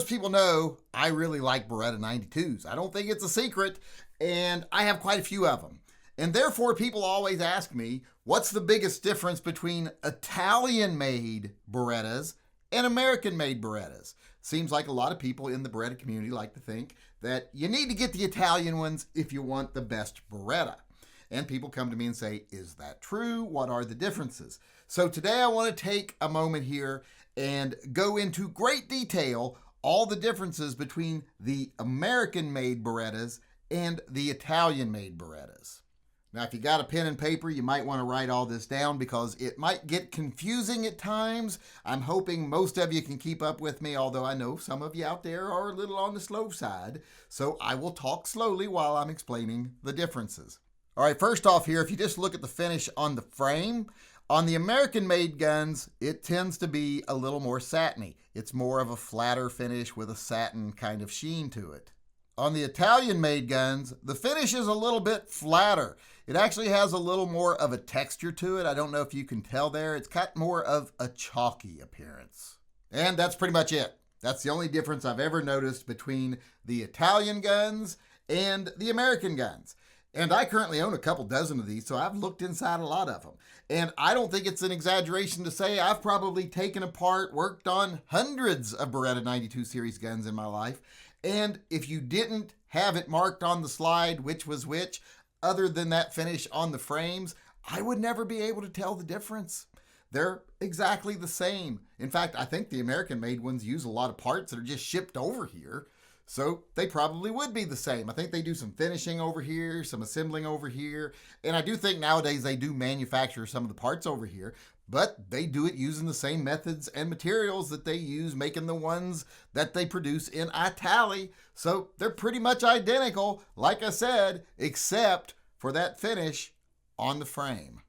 most people know, I really like Beretta 92s. I don't think it's a secret, and I have quite a few of them. And therefore, people always ask me, what's the biggest difference between Italian-made Berettas and American-made Berettas? Seems like a lot of people in the Beretta community like to think that you need to get the Italian ones if you want the best Beretta. And people come to me and say, is that true? What are the differences? So today I want to take a moment here and go into great detail all the differences between the American-made Berettas and the Italian-made Berettas. Now, if you got a pen and paper, you might want to write all this down because it might get confusing at times. I'm hoping most of you can keep up with me, although I know some of you out there are a little on the slow side. So I will talk slowly while I'm explaining the differences. All right, first off here, if you just look at the finish on the frame, on the American-made guns, it tends to be a little more satiny. It's more of a flatter finish with a satin kind of sheen to it. On the Italian-made guns, the finish is a little bit flatter. It actually has a little more of a texture to it. I don't know if you can tell there. It's got more of a chalky appearance. And that's pretty much it. That's the only difference I've ever noticed between the Italian guns and the American guns. And I currently own a couple dozen of these, so I've looked inside a lot of them. And I don't think it's an exaggeration to say I've probably taken apart, worked on hundreds of Beretta 92 series guns in my life. And if you didn't have it marked on the slide which was which, other than that finish on the frames, I would never be able to tell the difference. They're exactly the same. In fact, I think the American-made ones use a lot of parts that are just shipped over here. So they probably would be the same. I think they do some finishing over here, some assembling over here. And I do think nowadays they do manufacture some of the parts over here, but they do it using the same methods and materials that they use making the ones that they produce in Italy. So they're pretty much identical, like I said, except for that finish on the frame.